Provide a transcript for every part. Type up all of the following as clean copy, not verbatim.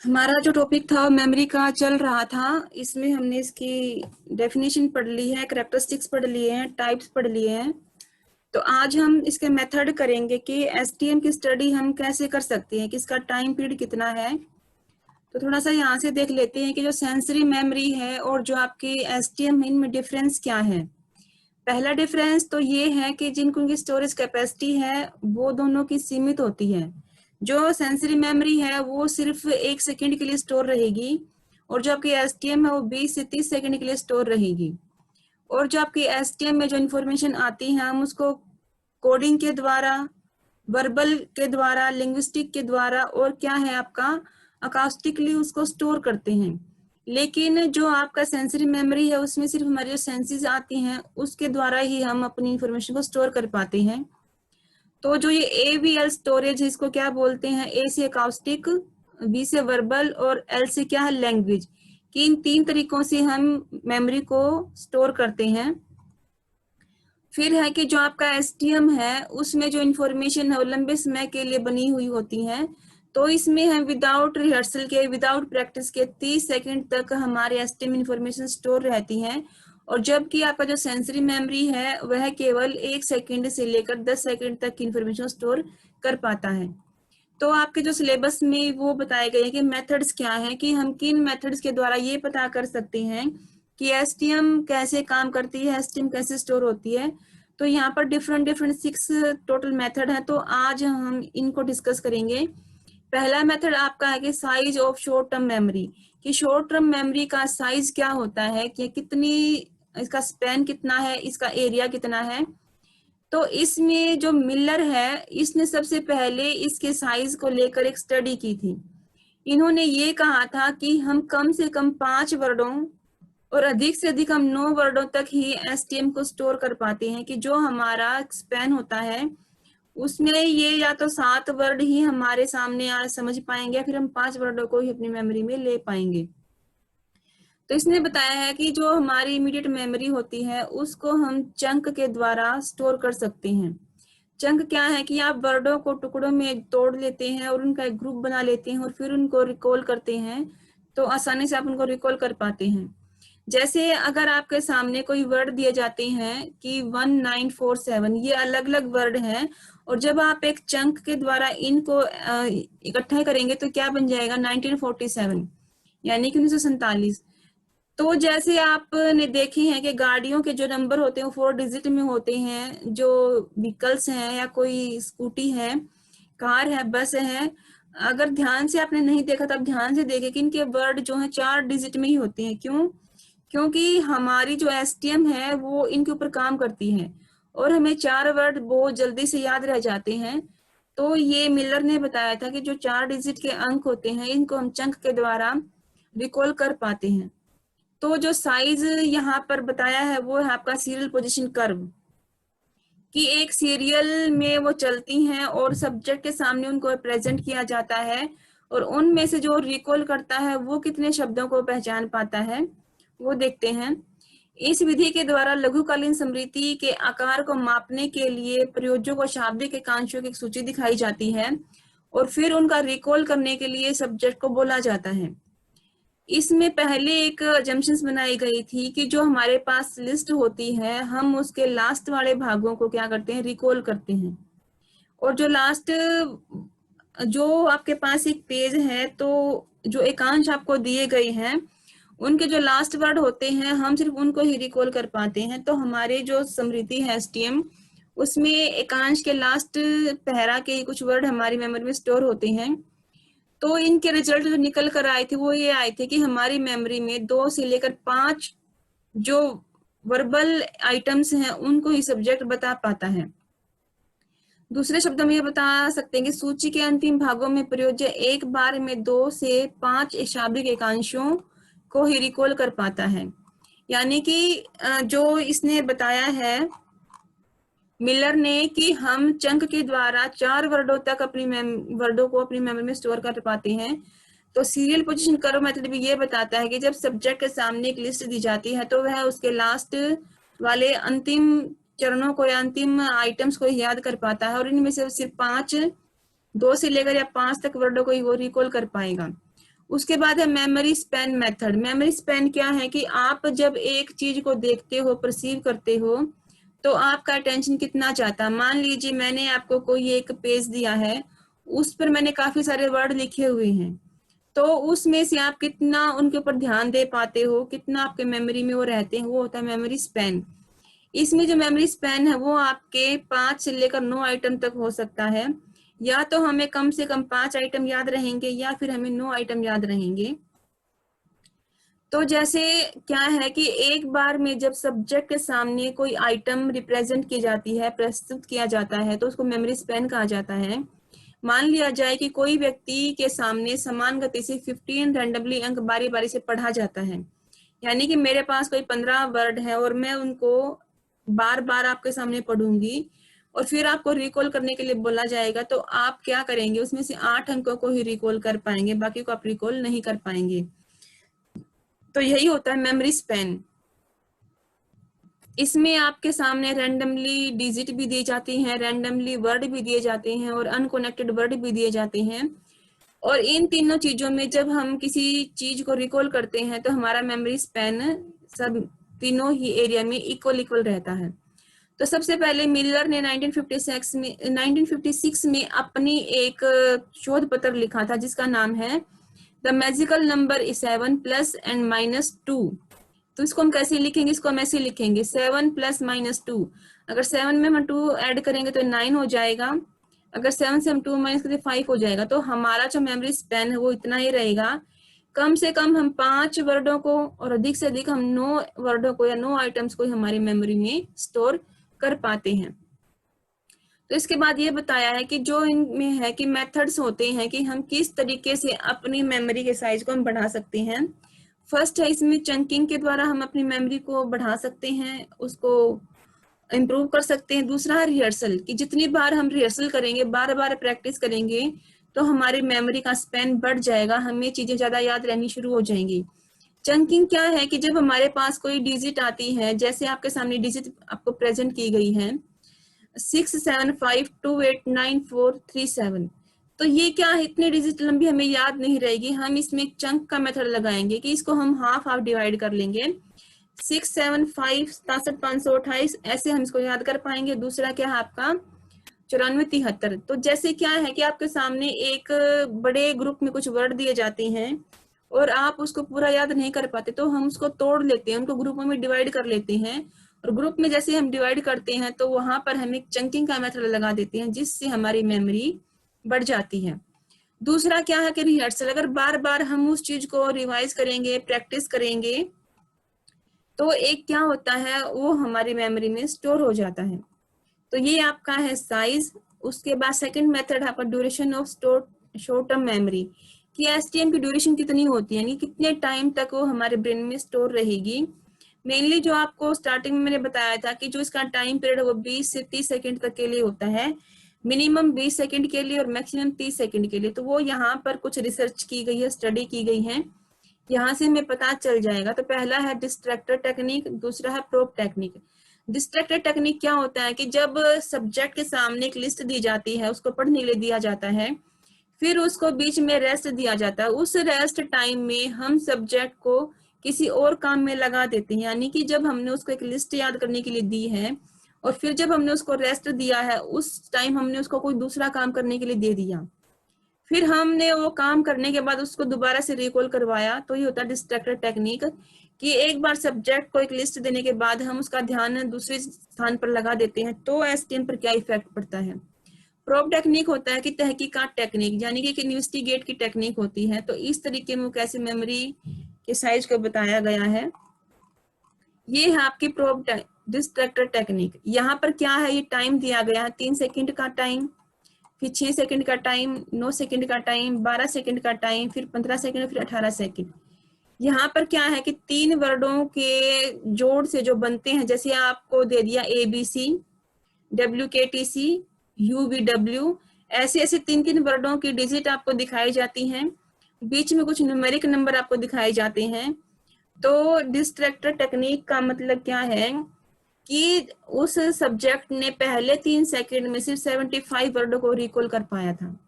हमारा जो टॉपिक था मेमोरी का चल रहा था। इसमें हमने इसकी डेफिनेशन पढ़ ली है, कैरेक्टरिस्टिक्स पढ़ लिए हैं, टाइप्स पढ़ लिए हैं। तो आज हम इसके मेथड करेंगे कि एसटीएम की स्टडी हम कैसे कर सकते हैं, कि इसका टाइम पीरियड कितना है। तो थोड़ा सा यहाँ से देख लेते हैं कि जो सेंसरी मेमोरी है और जो आपकी एसटीएम है, इनमें डिफरेंस क्या है। पहला डिफरेंस तो ये है कि जिनको की स्टोरेज कैपेसिटी है वो दोनों की सीमित होती है। जो सेंसरी मेमोरी है वो सिर्फ 1 सेकंड के लिए स्टोर रहेगी, और जो आपकी एसटीएम है वो 20 से 30 सेकंड के लिए स्टोर रहेगी। और जो आपकी एसटीएम में जो इन्फॉर्मेशन आती है हम उसको कोडिंग के द्वारा, वर्बल के द्वारा, लिंग्विस्टिक के द्वारा, और क्या है आपका अकाउस्टिकली उसको स्टोर करते हैं। लेकिन जो आपका सेंसरी मेमोरी है उसमें सिर्फ हमारी जो सेंसेस आती हैं उसके द्वारा ही हम अपनी इंफॉर्मेशन को स्टोर कर पाते हैं। तो जो ये एवीएल स्टोरेज है इसको क्या बोलते हैं? ए से अकाउस्टिक, बी से वर्बल और एल से क्या है? लैंग्वेज। कि इन 3 तरीकों से हम मेमोरी को स्टोर करते हैं। फिर है कि जो आपका एसटीएम है उसमें जो इंफॉर्मेशन है वो लंबे समय के लिए बनी हुई होती है। तो इसमें हम विदाउट रिहर्सल के, विदाउट प्रैक्टिस के 30 सेकंड तक हमारे एसटीएम इंफॉर्मेशन स्टोर रहती है। और जबकि आपका जो सेंसरी मेमोरी है वह केवल 1 सेकंड से लेकर 10 सेकंड तक की इंफॉर्मेशन स्टोर कर पाता है। तो आपके जो सिलेबस में वो बताए गए हैं कि मेथड्स क्या है, कि हम किन मेथड्स के द्वारा ये पता कर सकते हैं कि एसटीएम कैसे काम करती है, एसटीएम कैसे स्टोर होती है। तो यहाँ पर डिफरेंट डिफरेंट 6 टोटल मेथड है, तो आज हम इनको डिस्कस करेंगे। पहला मेथड आपका है कि size of short term memory, कि शॉर्ट टर्म मेमोरी का साइज क्या होता है, कि कितनी, इसका स्पैन कितना है, इसका एरिया कितना है। तो इसमें जो मिलर है इसने सबसे पहले इसके साइज को लेकर एक स्टडी की थी। इन्होंने ये कहा था कि हम कम से कम 5 वर्डों और अधिक से अधिक हम 9 वर्डों तक ही एसटीएम को स्टोर कर पाते हैं, कि जो हमारा स्पैन होता है उसमें ये या तो 7 वर्ड ही हमारे सामने समझ पाएंगे, फिर हम 5 वर्डों को ही अपनी मेमोरी में ले पाएंगे। तो इसने बताया है कि जो हमारी इमीडिएट मेमोरी होती है उसको हम चंक के द्वारा स्टोर कर सकते हैं। चंक क्या है कि आप वर्डों को टुकड़ों में तोड़ लेते हैं और उनका एक ग्रुप बना लेते हैं और फिर उनको रिकॉल करते हैं, तो आसानी से आप उनको रिकॉल कर पाते हैं। जैसे अगर आपके सामने कोई वर्ड दिए जाते हैं कि 1947, ये अलग अलग वर्ड हैं, और जब आप एक चंक के द्वारा इनको इकट्ठा करेंगे तो क्या बन जाएगा? 1947, यानी कि 1947। तो जैसे आपने देखे हैं कि गाड़ियों के जो नंबर होते हैं वो 4 डिजिट में होते हैं, जो व्हीकल्स हैं या कोई स्कूटी है, कार है, बस है। अगर ध्यान से आपने नहीं देखा तब ध्यान से देखे कि इनके वर्ड जो है 4 डिजिट में ही होते हैं। क्यों? क्योंकि हमारी जो एसटीएम है वो इनके ऊपर काम करती है और हमें 4 वर्ड बहुत जल्दी से याद रह जाते हैं। तो ये मिलर ने बताया था कि जो 4 डिजिट के अंक होते हैं इनको हम चंक के द्वारा रिकॉल कर पाते हैं। तो जो साइज यहाँ पर बताया है वो है आपका सीरियल पोजीशन कर्व, कि एक सीरियल में वो चलती हैं और सब्जेक्ट के सामने उनको प्रेजेंट किया जाता है, और उनमें से जो रिकॉल करता है वो कितने शब्दों को पहचान पाता है वो देखते हैं। इस विधि के द्वारा लघुकालीन स्मृति के आकार को मापने के लिए प्रयोज्यों को शाब्दिक एकांशों की सूची दिखाई जाती है और फिर उनका रिकॉल करने के लिए सब्जेक्ट को बोला जाता है। इसमें पहले एक जंक्शंस बनाई गई थी कि जो हमारे पास लिस्ट होती है हम उसके लास्ट वाले भागों को क्या करते हैं? रिकॉल करते हैं। और जो लास्ट, जो आपके पास एक पेज है तो जो एकांश आपको दिए गए हैं उनके जो लास्ट वर्ड होते हैं हम सिर्फ उनको ही रिकॉल कर पाते हैं। तो हमारे जो स्मृति है एसटीएम, उसमें एकांश के लास्ट पैरा के कुछ वर्ड हमारी मेमोरी में स्टोर होते हैं। तो इनके रिजल्ट जो निकल कर आए थे वो ये आए थे कि हमारी मेमोरी में 2 से लेकर 5 जो वर्बल आइटम्स हैं उनको ही सब्जेक्ट बता पाता है। दूसरे शब्दों में ये बता सकते हैं कि सूची के अंतिम भागों में प्रयोज्य एक बार में 2 से 5 शाब्दिक एकांशों को ही रिकॉल कर पाता है। यानी कि जो इसने बताया है मिलर ने कि हम चंक के द्वारा 4 वर्डों तक अपनी वर्डों को अपनी मेमोरी में स्टोर कर पाते हैं। तो सीरियल पोजीशन कर्व मेथड भी ये बताता है कि जब सब्जेक्ट के सामने एक लिस्ट दी जाती है तो वह उसके लास्ट वाले अंतिम चरणों को या अंतिम आइटम्स को याद कर पाता है, और इनमें से सिर्फ 5, 2 से लेकर या 5 तक वर्डों को ही वो रिकॉल कर पाएगा। उसके बाद है memory span method. Memory span क्या है कि आप जब एक चीज को देखते हो, परसीव करते हो, तो आपका अटेंशन कितना चाहता है। मान लीजिए मैंने आपको कोई एक पेज दिया है, उस पर मैंने काफी सारे वर्ड लिखे हुए हैं, तो उसमें से आप कितना उनके ऊपर ध्यान दे पाते हो, कितना आपके मेमोरी में वो रहते हैं, वो होता है मेमोरी स्पैन। इसमें जो मेमोरी स्पैन है वो आपके 5 से लेकर 9 आइटम तक हो सकता है। या तो हमें कम से कम 5 आइटम याद रहेंगे या फिर हमें 9 आइटम याद रहेंगे। तो जैसे क्या है कि एक बार में जब सब्जेक्ट के सामने कोई आइटम रिप्रेजेंट की जाती है, प्रस्तुत किया जाता है, तो उसको मेमोरी स्पैन कहा जाता है। मान लिया जाए कि कोई व्यक्ति के सामने समान गति से 15 रैंडमली अंक बारी बारी से पढ़ा जाता है, यानी कि मेरे पास कोई 15 वर्ड है और मैं उनको बार बार आपके सामने पढ़ूंगी और फिर आपको रिकॉल करने के लिए बोला जाएगा, तो आप क्या करेंगे, उसमें से 8 अंकों को ही रिकॉल कर पाएंगे, बाकी को आप रिकॉल नहीं कर पाएंगे। तो यही होता है मेमोरी स्पैन। इसमें आपके सामने रैंडमली डिजिट भी दी जाती हैं, रैंडमली वर्ड भी दिए जाते हैं और अनकनेक्टेड वर्ड भी दिए जाते हैं। और इन तीनों चीजों में जब हम किसी चीज को रिकॉल करते हैं तो हमारा मेमोरी स्पैन सब तीनों ही एरिया में इक्वल रहता है। तो सबसे पहले मिलर ने 1956 में अपनी एक शोध पत्र लिखा था जिसका नाम है the magical number 7 plus and minus 2। तो इसको हम कैसे लिखेंगे, इसको हम ऐसे लिखेंगे 7 प्लस माइनस 2। अगर 7 में हम 2 ऐड करेंगे तो 9 हो जाएगा, अगर 7 से हम 2 माइनस करें 5 हो जाएगा। तो हमारा जो मेमोरी स्पैन है वो इतना ही रहेगा। कम से कम हम 5 वर्डों को और अधिक से अधिक हम 9 वर्डों को या 9 आइटम्स को हमारी मेमोरी में स्टोर कर पाते हैं। तो इसके बाद ये बताया है कि जो इनमें है कि मेथड्स होते हैं कि हम किस तरीके से अपनी मेमोरी के साइज को हम बढ़ा सकते हैं। फर्स्ट है इसमें चंकिंग के द्वारा हम अपनी मेमोरी को बढ़ा सकते हैं, उसको इम्प्रूव कर सकते हैं। दूसरा है रिहर्सल, कि जितनी बार हम रिहर्सल करेंगे, बार बार प्रैक्टिस करेंगे, तो हमारी मेमोरी का स्पैन बढ़ जाएगा, हमें चीजें ज्यादा याद रहनी शुरू हो जाएंगी। चंकिंग क्या है कि जब हमारे पास कोई डिजिट आती है, जैसे आपके सामने डिजिट आपको प्रेजेंट की गई है 675289437, तो ये क्या है, इतने डिजिट लंबी हमें याद नहीं रहेगी। हम इसमें एक चंक का मेथड लगाएंगे कि इसको हम हाफ डिवाइड कर लेंगे, 675 67528, ऐसे हम इसको याद कर पाएंगे। दूसरा क्या है आपका 9473। तो जैसे क्या है कि आपके सामने एक बड़े ग्रुप में कुछ वर्ड दिए जाते हैं और आप उसको पूरा याद नहीं कर पाते, तो हम उसको तोड़ लेते हैं, उनको ग्रुपों में डिवाइड कर लेते हैं, और ग्रुप में जैसे हम डिवाइड करते हैं तो वहां पर हम एक चंकिंग का मेथड लगा देते हैं जिससे हमारी मेमोरी बढ़ जाती है। दूसरा क्या है कि रिहर्सल, अगर बार बार हम उस चीज को रिवाइज करेंगे, प्रैक्टिस करेंगे, तो एक क्या होता है वो हमारी मेमोरी में स्टोर हो जाता है। तो ये आपका है साइज। उसके बाद सेकंड मेथड है आपका duration of store short term memory, कि एसटीएम की ड्यूरेशन कितनी होती है, यानी कितने टाइम तक वो हमारे ब्रेन में स्टोर रहेगी। मेनली जो आपको स्टार्टिंग में मैंने बताया था कि जो इसका टाइम पीरियड वो 20 से 30 सेकंड तक के लिए होता है, मिनिमम 20 सेकंड के लिए और मैक्सिमम 30 सेकंड के लिए। तो वो यहाँ पर कुछ रिसर्च की गई है, स्टडी की गई है, यहाँ से हमें पता चल जाएगा। तो पहला है डिस्ट्रैक्टर टेक्निक, दूसरा है प्रोब टेक्निक। डिस्ट्रैक्टर टेक्निक क्या होता है कि जब सब्जेक्ट के सामने एक लिस्ट दी जाती है, उसको पढ़ने के लिए दिया जाता है, फिर उसको बीच में रेस्ट दिया जाता है, उस रेस्ट टाइम में हम सब्जेक्ट को किसी और काम में लगा देते हैं। यानी कि जब हमने उसको एक लिस्ट याद करने के लिए दी है और फिर जब हमने उसको रेस्ट दिया है, उस टाइम हमने उसको कोई दूसरा काम करने के लिए दे दिया, फिर हमने वो काम करने के बाद उसको दोबारा से रिकॉल करवाया। तो ये होता है डिस्ट्रैक्टर टेक्निक, कि एक बार सब्जेक्ट को एक लिस्ट देने के बाद हम उसका ध्यान दूसरे स्थान पर लगा देते हैं, तो एसटीएम पर क्या इफेक्ट पड़ता है। प्रोब टेक्निक होता है कि तहकीकात टेक्निक, यानी कि इन्वेस्टिगेट की टेक्निक होती है। तो इस तरीके में कैसे मेमोरी के साइज को बताया गया है। ये है आपकी प्रोब डिस्ट्रैक्टर टेक्निक। यहाँ पर क्या है, ये टाइम दिया गया है 3 सेकंड का टाइम, फिर 6 सेकंड का टाइम, 9 सेकंड का टाइम, 12 सेकंड का टाइम, फिर 15 सेकंड, फिर 18 सेकंड। यहाँ पर क्या है कि 3 वर्डों के जोड़ से जो बनते हैं, जैसे आपको दे दिया ABC, WKTC, UVW, ऐसे ऐसे 3 वर्डों की डिजिट आपको दिखाई जाती हैं, बीच में कुछ न्यूमेरिक नंबर आपको दिखाए जाते हैं। तो डिस्ट्रैक्टर टेक्निक का मतलब क्या है कि उस सब्जेक्ट ने पहले 3 सेकंड में सिर्फ 75 वर्डों को रिकॉल कर पाया था,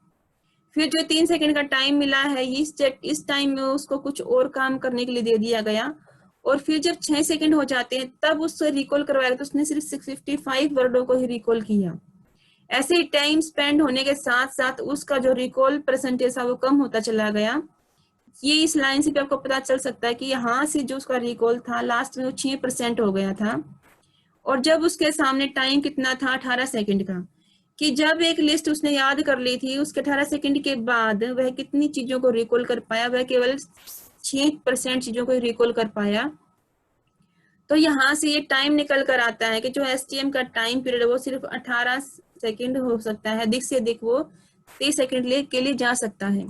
फिर जो 3 सेकंड का टाइम मिला है, इस टाइम में उसको कुछ और काम करने के लिए दे दिया गया, और फिर जब 6 सेकंड हो जाते हैं तब उससे रिकॉल करवाया, तो उसने सिर्फ 655 वर्डों को ही रिकॉल किया। ऐसे ही टाइम स्पेंड होने के साथ साथ उसका जो रिकॉल परसेंटेज था वो कम होता चला गया। ये इस लाइन से भी आपको पता चल सकता है कि यहाँ से जो उसका रिकॉल था लास्ट में वो 6% हो गया था। और जब उसके सामने टाइम कितना था, 18 सेकंड का, कि जब एक लिस्ट उसने याद कर ली थी, उसके 18 सेकंड के बाद वह कितनी चीजों को रिकॉल कर पाया, वह केवल 6% चीजों को रिकॉल कर पाया। तो यहाँ से ये टाइम निकल कर आता है कि जो एसटीएम का टाइम पीरियड है वो सिर्फ 18 सेकंड हो सकता है, अधिक से अधिक वो 30 सेकंड के लिए जा सकता है।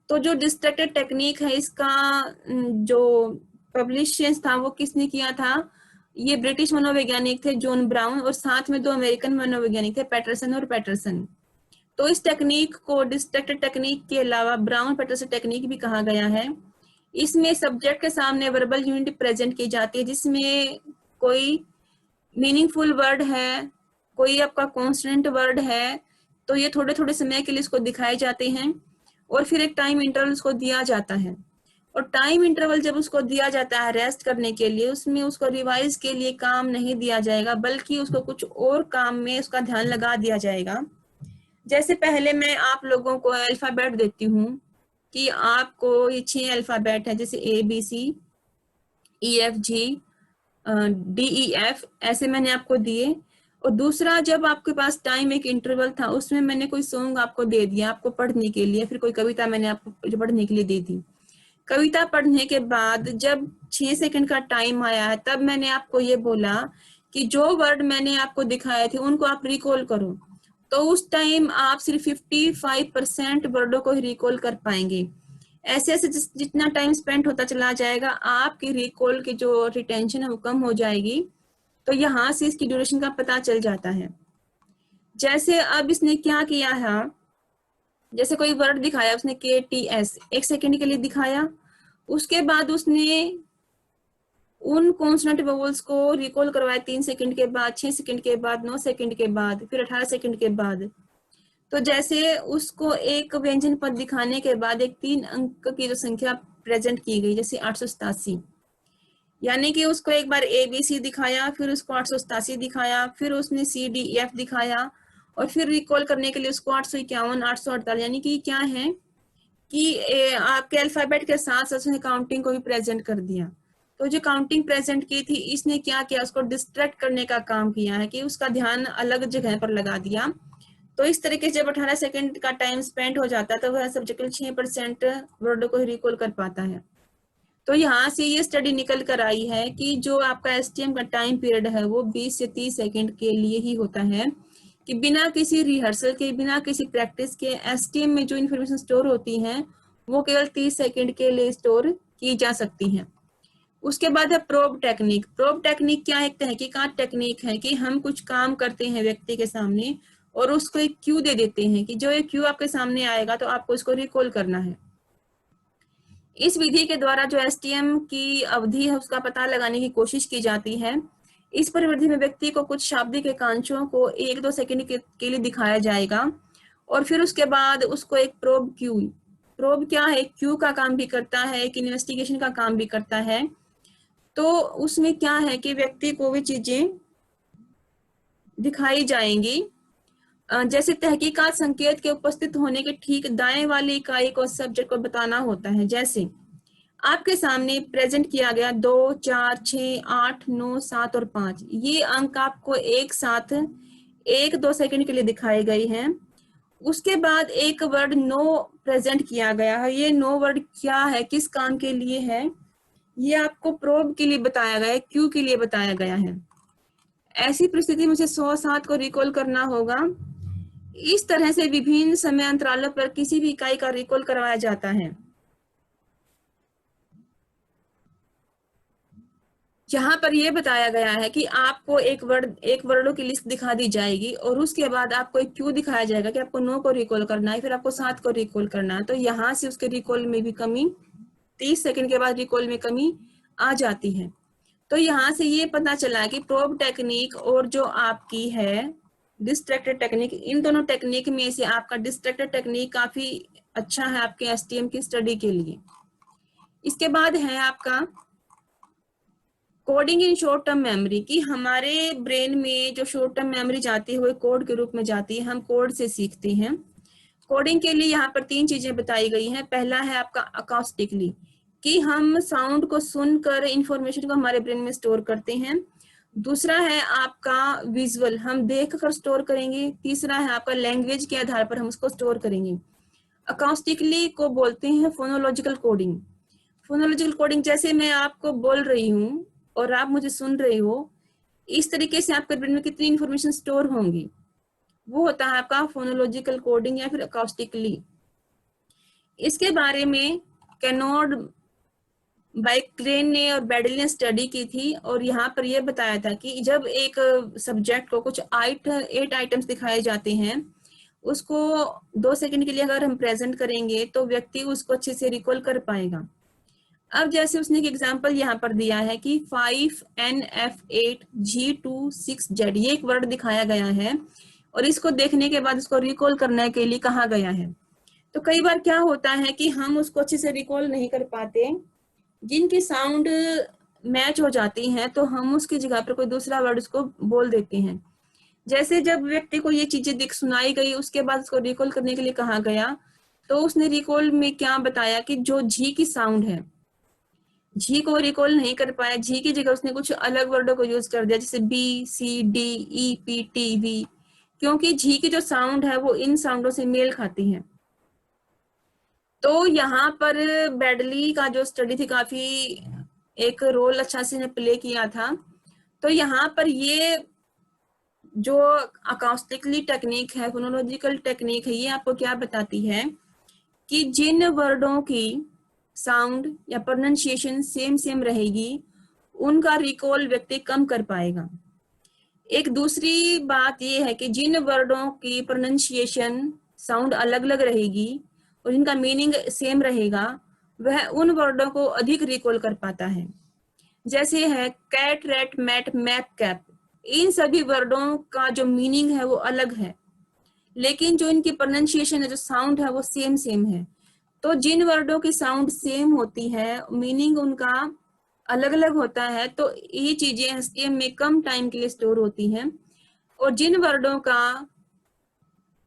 तो जो डिस्ट्रैक्टेड टेक्निक है, इसका जो पब्लिशेंस था वो किसने किया था, ये ब्रिटिश मनोवैज्ञानिक थे जॉन ब्राउन, और साथ में 2 अमेरिकन मनोवैज्ञानिक थे, पैटरसन और पैटरसन। तो इस टेक्निक को डिस्ट्रैक्टेड टेक्निक के अलावा ब्राउन पैटरसन टेक्निक भी कहा गया है। इसमें सब्जेक्ट के सामने वर्बल यूनिट प्रेजेंट की जाती है, जिसमें कोई मीनिंगफुल वर्ड है, कोई आपका कॉन्स्टेंट वर्ड है, तो ये थोड़े थोड़े समय के लिए इसको दिखाए जाते हैं, और फिर एक टाइम इंटरवल उसको दिया जाता है। और टाइम इंटरवल जब उसको दिया जाता है रेस्ट करने के लिए, उसमें उसको रिवाइज के लिए काम नहीं दिया जाएगा, बल्कि उसको कुछ और काम में उसका ध्यान लगा दिया जाएगा। जैसे पहले मैं आप लोगों को अल्फाबेट देती हूँ कि आपको ये 6 अल्फाबेट है, जैसे ABCEFG DEF, ऐसे मैंने आपको दिए। और दूसरा, जब आपके पास टाइम एक इंटरवल था, उसमें मैंने कोई सॉन्ग आपको दे दिया आपको पढ़ने के लिए, फिर कोई कविता मैंने आपको पढ़ने के लिए दे दी। कविता पढ़ने के बाद जब 6 सेकंड का टाइम आया है, तब मैंने आपको ये बोला कि जो वर्ड मैंने आपको दिखाए थे उनको आप रिकॉल करो। तो उस टाइम आप सिर्फ 55% वर्डों को ही रिकॉल कर पाएंगे। ऐसे ऐसे जितना टाइम स्पेंड होता चला जाएगा, आपकी रिकॉल की जो रिटेंशन है वो कम हो जाएगी। तो यहाँ से इसकी ड्यूरेशन का पता चल जाता है। जैसे अब इसने क्या किया है, जैसे कोई वर्ड दिखाया उसने KTS 1 सेकंड के लिए दिखाया, उसके बाद उसने उन कॉन्सोनेंट वोवेल्स को रिकॉल करवाया 3 सेकंड के बाद, 6 सेकंड के बाद, 9 सेकंड के बाद, फिर 18 सेकंड के बाद। तो जैसे उसको एक व्यंजन पद दिखाने के बाद एक 3 अंक की जो संख्या प्रेजेंट की गई, जैसे 887, यानी कि उसको एक बार ABC दिखाया, फिर उसको 887 दिखाया, फिर उसने CDEF दिखाया, और फिर रिकॉल करने के लिए उसको 851, 848, यानी कि क्या है कि आपके अल्फाबेट के साथ साथ उसने काउंटिंग को भी प्रेजेंट कर दिया। तो जो काउंटिंग प्रेजेंट की थी, इसने क्या किया, उसको डिस्ट्रैक्ट करने का काम किया है, कि उसका ध्यान अलग जगह पर लगा दिया। तो इस तरीके से जब 18 सेकंड का टाइम स्पेंड हो जाता है, तो वह सब्जेक्ट 6% वर्ड को रिकॉल कर पाता है। तो यहाँ से ये स्टडी निकल कर आई है कि जो आपका एसटीएम का टाइम पीरियड है वो 20 से 30 सेकंड के लिए ही होता है, कि बिना किसी रिहर्सल के, बिना किसी प्रैक्टिस के एसटीएम में जो इन्फॉर्मेशन स्टोर होती है वो केवल 30 सेकंड के लिए स्टोर की जा सकती है। उसके बाद है प्रोब टेक्निक। प्रोब टेक्निक क्या है, एक तहकीकात टेक्निक है कि हम कुछ काम करते हैं व्यक्ति के सामने और उसको एक क्यू दे देते हैं कि जो एक क्यू आपके सामने आएगा तो आपको इसको रिकॉल करना है। इस विधि के द्वारा जो एसटीएम की अवधि है उसका पता लगाने की कोशिश की जाती है। इस परिविधि में व्यक्ति को कुछ शाब्दिक एकांशों को 1-2 सेकंड के लिए दिखाया जाएगा, और फिर उसके बाद उसको एक प्रोब क्यू, प्रोब क्या है, क्यू का काम भी करता है, एक इन्वेस्टिगेशन का काम भी करता है। तो उसमें क्या है कि व्यक्ति को भी चीजें दिखाई जाएंगी, जैसे तहकीकात संकेत के उपस्थित होने के ठीक दाएं वाली इकाई को सब्जेक्ट को बताना होता है। जैसे आपके सामने प्रेजेंट किया गया 2, 4, 6, 8, 9, 7 और 5, ये अंक आपको एक साथ 1-2 सेकंड के लिए दिखाए गए हैं। उसके बाद एक वर्ड नो प्रेजेंट किया गया है। ये नो वर्ड क्या है, किस काम के लिए है, ये आपको प्रोब के लिए बताया गया है, क्यू के लिए बताया गया है। ऐसी परिस्थिति में उसे 100-7 को रिकॉल करना होगा। इस तरह से विभिन्न समय अंतरालों पर किसी भी इकाई का रिकॉल करवाया जाता है। यहाँ पर यह बताया गया है कि आपको एक वर्डों की लिस्ट दिखा दी जाएगी और उसके बाद आपको एक क्यू दिखाया जाएगा कि आपको 9 को रिकॉल करना है, फिर आपको 7 को रिकॉल करना है। तो यहाँ से उसके रिकॉल में भी कमी, 30 सेकंड के बाद रिकॉल में कमी आ जाती है। तो यहाँ से ये पता चला कि प्रोब टेक्निक और जो आपकी है डिस्ट्रैक्टर टेक्निक, इन दोनों टेक्निक में से आपका डिस्ट्रैक्टर टेक्निक काफी अच्छा है आपके एसटीएम की स्टडी के लिए। इसके बाद है आपका coding in short term memory, की हमारे ब्रेन में जो शॉर्ट टर्म मेमोरी जाती है वो कोड के रूप में जाती है, हम कोड से सीखते हैं। कोडिंग के लिए यहाँ पर 3 चीजें बताई गई हैं। पहला है आपका अकाउस्टिकली, कि हम साउंड को सुनकर इंफॉर्मेशन को हमारे ब्रेन में स्टोर करते हैं। दूसरा है आपका विजुअल, हम देख कर स्टोर करेंगे। तीसरा है आपका लैंग्वेज के आधार पर हम उसको स्टोर करेंगे। अकाउस्टिकली को बोलते हैं फोनोलॉजिकल कोडिंग। फोनोलॉजिकल कोडिंग, जैसे मैं आपको बोल रही हूँ और आप मुझे सुन रहे हो, इस तरीके से आपके ब्रेन में कितनी इंफॉर्मेशन स्टोर होंगी, वो होता है आपका फोनोलॉजिकल कोडिंग या फिर अकाउस्टिकली। इसके बारे में कैनोड, बाइक्रेन ने और बैडल ने स्टडी की थी और यहाँ पर यह बताया था कि जब एक सब्जेक्ट को कुछ 8 आइटम्स दिखाए जाते हैं, उसको 2 सेकंड के लिए अगर हम प्रेजेंट करेंगे तो व्यक्ति उसको अच्छे से रिकॉल कर पाएगा। अब जैसे उसने एक एग्जांपल यहाँ पर दिया है कि 5NF8G26Z, ये एक वर्ड दिखाया गया है और इसको देखने के बाद उसको रिकॉल करने के लिए कहा गया है। तो कई बार क्या होता है कि हम उसको अच्छे से रिकॉल नहीं कर पाते, जिनकी साउंड मैच हो जाती है तो हम उसकी जगह पर कोई दूसरा वर्ड उसको बोल देते हैं। जैसे जब व्यक्ति को ये चीजें दिख सुनाई गई, उसके बाद उसको रिकॉल करने के लिए कहा गया, तो उसने रिकॉल में क्या बताया कि जो झी की साउंड है, झी को रिकॉल नहीं कर पाया, झी की जगह उसने कुछ अलग वर्डों को यूज कर दिया, जैसे BCDEPTV, क्योंकि झी की जो साउंड है वो इन साउंडों से मेल खाती है। तो यहाँ पर बैडली का जो स्टडी थी काफी एक रोल अच्छा से ने प्ले किया था। तो यहाँ पर ये जो अकाउस्टिकली टेक्निक है, फोनोलॉजिकल टेक्निक है, ये आपको क्या बताती है कि जिन वर्डों की साउंड या प्रोनाउंसिएशन सेम रहेगी, उनका रिकॉल व्यक्ति कम कर पाएगा। एक दूसरी बात यह है कि जिन वर्डों की प्रोनाउंसिएशन साउंड अलग अलग रहेगी और इनका मीनिंग सेम रहेगा, वह उन वर्डों को अधिक रिकॉल कर पाता है। जैसे है cat, rat, mat, map, cap, इन सभी वर्डों का जो मीनिंग है वो अलग है, लेकिन जो इनकी प्रोनाउंसिएशन है, जो साउंड है, वो सेम है। तो जिन वर्डों की साउंड सेम होती है, मीनिंग उनका अलग अलग होता है, तो ये चीजें एसटीएम में कम टाइम के लिए स्टोर होती हैं। और जिन वर्डों का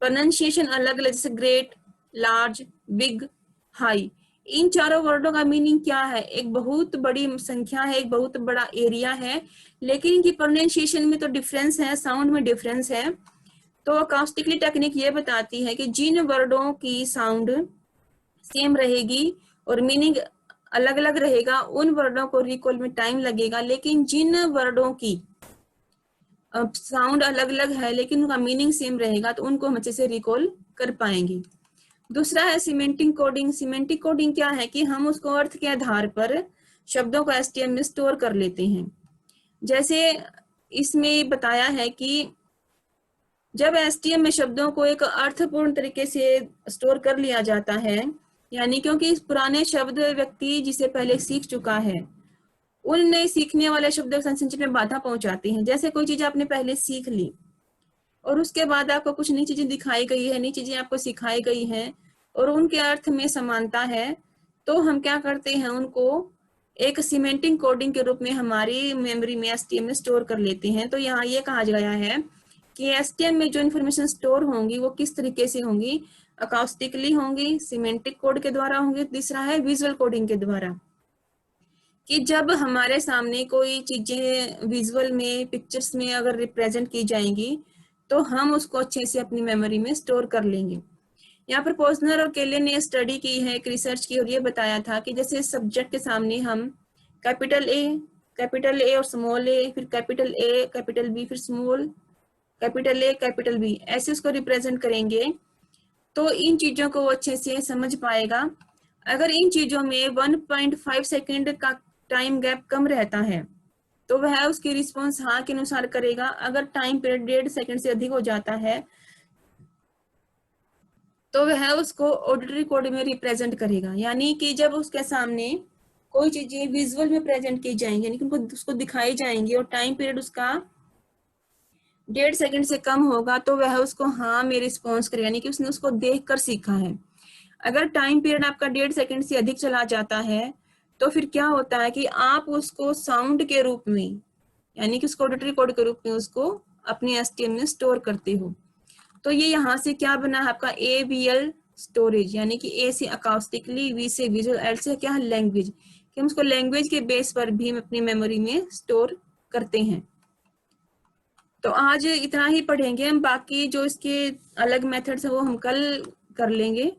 प्रोनाउंसिएशन अलग अलग, जैसे ग्रेट, लार्ज, बिग, हाई, इन चारों वर्डों का मीनिंग क्या है, एक बहुत बड़ी संख्या है, एक बहुत बड़ा एरिया है, लेकिन इनकी प्रोनाउंसिएशन में तो डिफरेंस है, साउंड में डिफरेंस है। तो अकाउस्टिकली टेक्निक ये बताती है कि जिन वर्डों की साउंड सेम रहेगी और मीनिंग अलग अलग रहेगा, उन वर्डों को रिकॉल में टाइम लगेगा, लेकिन जिन वर्डों की साउंड अलग अलग है लेकिन उनका मीनिंग सेम रहेगा, तो उनको हम अच्छे से रिकॉल कर पाएंगे। दूसरा है सिमेंटिक कोडिंग। सिमेंटिक कोडिंग क्या है कि हम उसको अर्थ के आधार पर शब्दों को एसटीएम में स्टोर कर लेते हैं। जैसे इसमें बताया है कि जब एसटीएम में शब्दों को एक अर्थपूर्ण तरीके से स्टोर कर लिया जाता है, यानी क्योंकि पुराने शब्द व्यक्ति जिसे पहले सीख चुका है, उन नए सीखने वाले शब्दों के संचय में बाधा पहुंचाती हैं। जैसे कोई चीज आपने पहले सीख ली और उसके बाद आपको कुछ नई चीजें दिखाई गई है, नई चीजें आपको सिखाई गई हैं और उनके अर्थ में समानता है, तो हम क्या करते हैं, उनको एक सीमेंटिक कोडिंग के रूप में हमारी मेमोरी में एसटीएम में स्टोर कर लेते हैं। तो यहाँ ये कहा गया है कि एसटीएम में जो इन्फॉर्मेशन स्टोर होंगी वो किस तरीके से होंगी, अकाउस्टिकली होंगी, सीमेंटिक कोड के द्वारा होंगी। तीसरा है विजुअल कोडिंग के द्वारा, कि जब हमारे सामने कोई चीजें विजुअल में, पिक्चर्स में अगर रिप्रेजेंट की जाएंगी तो हम उसको अच्छे से अपनी मेमोरी में स्टोर कर लेंगे। यहाँ पर पोजनर और केले ने स्टडी की है, एक रिसर्च की, और ये बताया था कि जैसे सब्जेक्ट के सामने हम कैपिटल ए और स्मॉल ए, फिर कैपिटल ए, कैपिटल बी, फिर small capital A, capital B, ऐसे उसको रिप्रेजेंट करेंगे तो इन चीजों को वो अच्छे से समझ पाएगा। अगर इन चीजों में 1.5 सेकेंड का टाइम गैप कम रहता है तो वह उसकी रिस्पॉन्स हाँ के अनुसार करेगा। अगर टाइम पीरियड 1.5 सेकेंड से अधिक हो जाता है तो वह उसको ऑडिटरी कोड में रिप्रेजेंट करेगा, यानी कि जब उसके सामने कोई चीजें विजुअल में प्रेजेंट की जाएंगी, यानी कि उनको उसको दिखाई जाएंगी और टाइम पीरियड उसका 1.5 सेकंड से कम होगा तो वह उसको हाँ में रिस्पॉन्स करेगा, यानी कि उसने उसको देखकर सीखा है। अगर टाइम पीरियड आपका 1.5 सेकंड से अधिक चला जाता है तो फिर क्या होता है कि आप उसको साउंड के रूप में, यानी कि उसको ऑडिटरी कोड के रूप में उसको अपनी एसटीएम में स्टोर करते हो। तो ये यहाँ से क्या बना है आपका AVL स्टोरेज, यानी कि ए से अकाउस्टिकली, वी से विजुअल, एल से क्या है लैंग्वेज, कि हम उसको लैंग्वेज के बेस पर भी हम अपनी मेमोरी में स्टोर करते हैं। तो आज इतना ही पढ़ेंगे हम, बाकी जो इसके अलग मेथड्स है वो हम कल कर लेंगे।